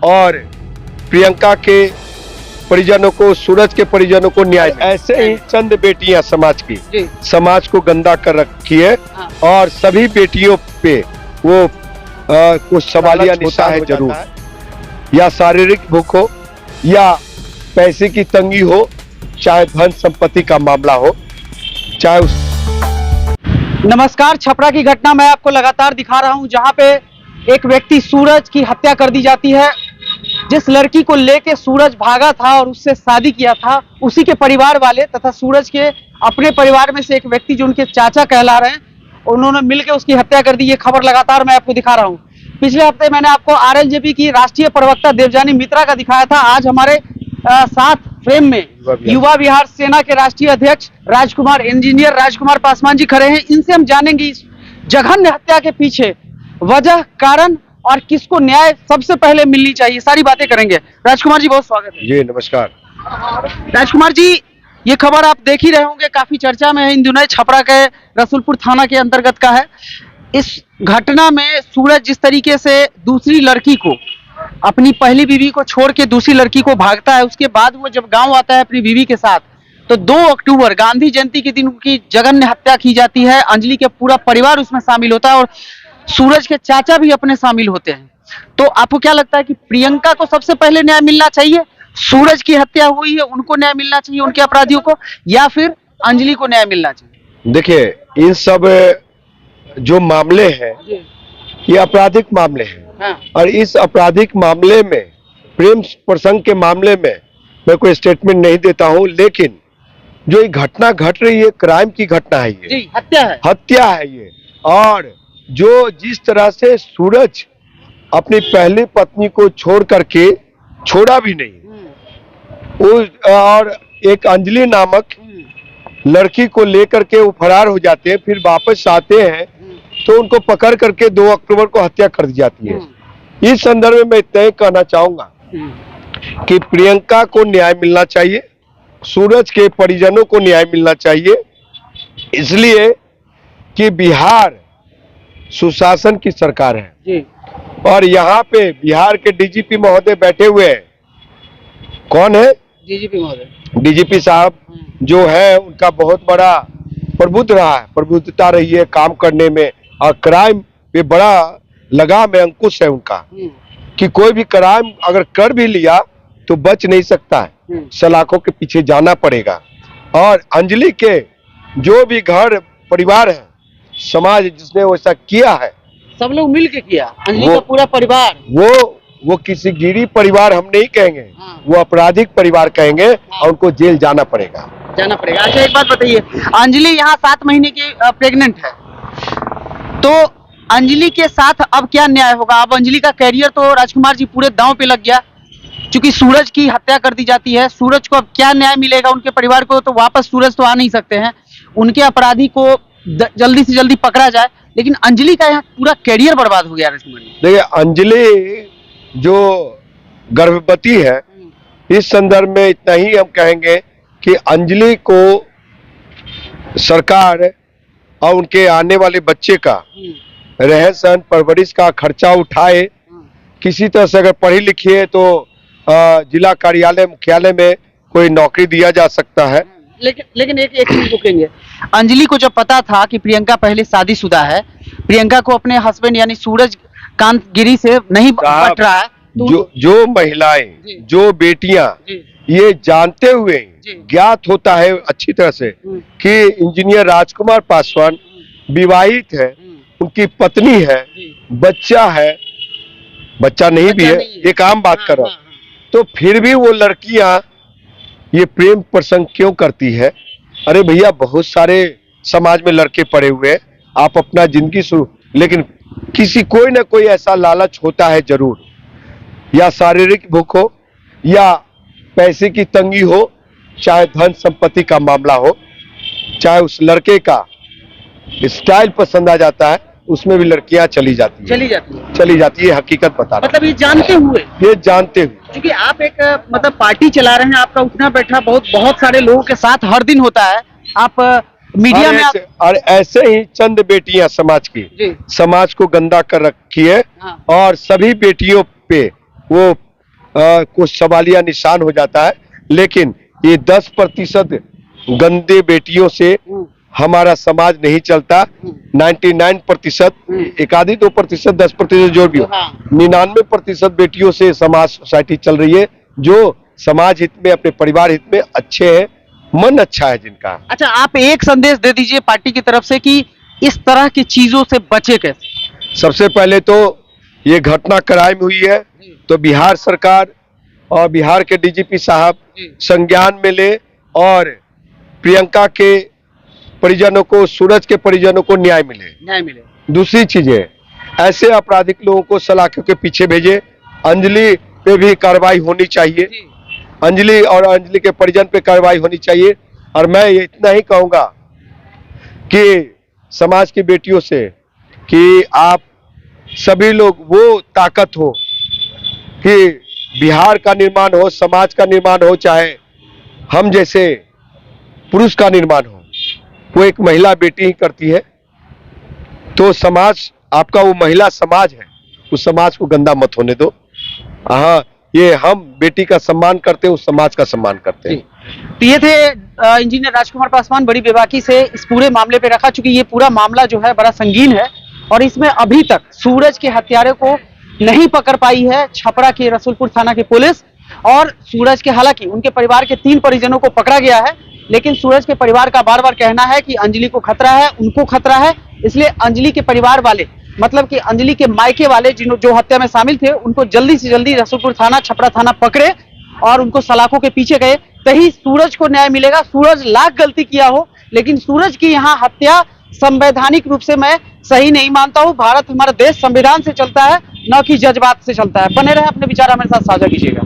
और प्रियंका के परिजनों को, सूरज के परिजनों को न्याय। ऐसे ही चंद बेटियां समाज की समाज को गंदा कर रखी है और सभी बेटियों पे वो कुछ सवालिया निशान है जरूर, या शारीरिक भूख हो या पैसे की तंगी हो, चाहे धन संपत्ति का मामला हो, चाहे उस। नमस्कार, छपरा की घटना मैं आपको लगातार दिखा रहा हूं, जहां पे एक व्यक्ति सूरज की हत्या कर दी जाती है। जिस लड़की को लेके सूरज भागा था और उससे शादी किया था, उसी के परिवार वाले तथा सूरज के अपने परिवार में से एक व्यक्ति जो उनके चाचा कहला रहे हैं, उन्होंने मिलकर उसकी हत्या कर दी। ये खबर लगातार मैं आपको दिखा रहा हूं। पिछले हफ्ते मैंने आपको आरएलजेपी की राष्ट्रीय प्रवक्ता देवजानी मित्रा का दिखाया था। आज हमारे साथ फ्रेम में युवा विहार सेना के राष्ट्रीय अध्यक्ष राजकुमार, इंजीनियर राजकुमार पासवान जी खड़े हैं। इनसे हम जानेंगे इस जघन्य हत्या के पीछे वजह, कारण और किसको न्याय सबसे पहले मिलनी चाहिए, सारी बातें करेंगे। राजकुमार जी, बहुत स्वागत है। जी नमस्कार। राजकुमार जी, ये खबर आप देख ही रहे होंगे, काफी चर्चा में है इन दिनों। छपरा के रसूलपुर थाना के अंतर्गत का है। इस घटना में सूरज जिस तरीके से दूसरी लड़की को, अपनी पहली बीवी को छोड़ के दूसरी लड़की को भागता है, उसके बाद वो जब गांव आता है अपनी बीवी के साथ, तो 2 अक्टूबर गांधी जयंती के दिन उनकी जघन्य हत्या की जाती है। अंजलि के पूरा परिवार उसमें शामिल होता है और सूरज के चाचा भी अपने शामिल होते हैं। तो आपको क्या लगता है कि प्रियंका को सबसे पहले न्याय मिलना चाहिए, सूरज की हत्या हुई है उनको न्याय मिलना चाहिए, उनके अपराधियों को, या फिर अंजलि को न्याय मिलना चाहिए? देखिए, इन सब जो मामले हैं ये आपराधिक मामले हैं। हाँ। और इस आपराधिक मामले में, प्रेम प्रसंग के मामले में मैं कोई स्टेटमेंट नहीं देता हूं, लेकिन जो ये घटना घट रही है, क्राइम की घटना है, ये जी, हत्या है ये। और जो जिस तरह से सूरज अपनी पहली पत्नी को छोड़ करके, छोड़ा भी नहीं, और एक अंजलि नामक लड़की को लेकर के वो फरार हो जाते हैं, फिर वापस आते हैं तो उनको पकड़ करके 2 अक्टूबर को हत्या कर दी जाती है। इस संदर्भ में मैं इतना ही कहना चाहूंगा कि प्रियंका को न्याय मिलना चाहिए, सूरज के परिजनों को न्याय मिलना चाहिए, इसलिए कि बिहार सुशासन की सरकार है जी। और यहाँ पे बिहार के डीजीपी महोदय बैठे हुए हैं। कौन है? डीजीपी महोदय, डीजीपी साहब जो है, उनका बहुत बड़ा प्रभुत्व रहा है, प्रभुत्वता रही है काम करने में, और क्राइम पे बड़ा लगाम है, अंकुश है उनका, कि कोई भी क्राइम अगर कर भी लिया तो बच नहीं सकता है, सलाखों के पीछे जाना पड़ेगा। और अंजलि के जो भी घर परिवार है, समाज जिसने वैसा किया है, सब लोग मिल के किया, अंजलि का पूरा परिवार, वो किसी गिरी परिवार हम नहीं कहेंगे, वो आपराधिक परिवार कहेंगे, और उनको जेल जाना पड़ेगा। अच्छा, एक बात बताइए, अंजलि यहाँ 7 महीने की प्रेग्नेंट है, तो अंजलि के साथ अब क्या न्याय होगा? अब अंजलि का कैरियर तो राजकुमार जी पूरे दांव पे लग गया, क्योंकि सूरज की हत्या कर दी जाती है। सूरज को अब क्या न्याय मिलेगा? उनके परिवार को तो वापस सूरज तो आ नहीं सकते हैं, उनके अपराधी को जल्दी से जल्दी पकड़ा जाए, लेकिन अंजलि का यहाँ पूरा कैरियर बर्बाद हो गया। देखिए, अंजलि जो गर्भवती है, इस संदर्भ में इतना ही हम कहेंगे कि अंजलि को सरकार और उनके आने वाले बच्चे का रहन सहन, परवरिश का खर्चा उठाए। किसी तरह से अगर पढ़ी लिखी है तो जिला कार्यालय, मुख्यालय में कोई नौकरी दिया जा सकता है। लेकिन एक चीज पूछेंगे, अंजलि को जब पता था कि प्रियंका पहले शादीशुदा है, प्रियंका को अपने हस्बैंड यानी सूरज कांत गिरी से नहीं पट रहा है, तो जो महिलाएं, जो बेटियां ये जानते हुए ज्ञात होता है अच्छी तरह से कि इंजीनियर राजकुमार पासवान विवाहित है, उनकी पत्नी है, बच्चा है, बच्चा नहीं भी है, एक आम बात कर रहा हूं, तो फिर भी वो लड़कियां ये प्रेम प्रसंग क्यों करती है? अरे भैया, बहुत सारे समाज में लड़के पड़े हुए हैं, आप अपना जिंदगी शुरू, लेकिन किसी कोई ना कोई ऐसा लालच होता है जरूर, या शारीरिक भूख हो या पैसे की तंगी हो, चाहे धन संपत्ति का मामला हो, चाहे उस लड़के का स्टाइल पसंद आ जाता है, उसमें भी लड़कियां चली जाती है। हकीकत बता रहा, मतलब ये जानते हुए, क्योंकि आप एक मतलब पार्टी चला रहे हैं, आपका उठना बैठना बहुत सारे लोगों के साथ हर दिन होता है, आप मीडिया में और ऐसे ही चंद बेटियां समाज की समाज को गंदा कर रखी है, और सभी बेटियों पे वो कुछ सवालिया निशान हो जाता है, लेकिन ये 10% गंदे बेटियों से हमारा समाज नहीं चलता। 99%, एक आधी 2%, 10% जो भी हो, 99% बेटियों से समाज सोसाइटी चल रही है, जो समाज हित में, अपने परिवार हित में अच्छे हैं, मन अच्छा है जिनका। अच्छा, आप एक संदेश दे दीजिए पार्टी की तरफ से कि इस तरह की चीजों से बचे कैसे। सबसे पहले तो ये घटना क्राइम हुई है तो बिहार सरकार और बिहार के डीजीपी साहब संज्ञान में ले और प्रियंका के परिजनों को, सूरज के परिजनों को न्याय मिले। दूसरी चीज है, ऐसे आपराधिक लोगों को सलाखों के पीछे भेजे। अंजलि पे भी कार्रवाई होनी चाहिए, अंजलि और अंजलि के परिजन पे कार्रवाई होनी चाहिए। और मैं ये इतना ही कहूंगा कि समाज की बेटियों से कि आप सभी लोग वो ताकत हो कि बिहार का निर्माण हो, समाज का निर्माण हो, चाहे हम जैसे पुरुष का निर्माण हो, वो एक महिला बेटी ही करती है। तो समाज आपका वो महिला समाज है, उस समाज को गंदा मत होने दो। हाँ, ये हम बेटी का सम्मान करते हैं, उस समाज का सम्मान करते हैं। तो ये थे इंजीनियर राजकुमार पासवान, बड़ी बेबाकी से इस पूरे मामले पे रखा, चूंकि ये पूरा मामला जो है बड़ा संगीन है और इसमें अभी तक सूरज के हत्यारे को नहीं पकड़ पाई है छपरा के रसूलपुर थाना की पुलिस। और सूरज के, हालांकि उनके परिवार के 3 परिजनों को पकड़ा गया है, लेकिन सूरज के परिवार का बार बार कहना है कि अंजलि को खतरा है, उनको खतरा है। इसलिए अंजलि के परिवार वाले, मतलब कि अंजलि के मायके वाले जो हत्या में शामिल थे, उनको जल्दी से जल्दी रसूलपुर थाना, छपरा थाना पकड़े और उनको सलाखों के पीछे गए, तभी सूरज को न्याय मिलेगा। सूरज लाख गलती किया हो, लेकिन सूरज की यहाँ हत्या संवैधानिक रूप से मैं सही नहीं मानता हूँ। भारत, हमारा देश संविधान से चलता है, न कि जज्बात से चलता है। बने रहे, अपने विचार हमारे साथ साझा कीजिएगा।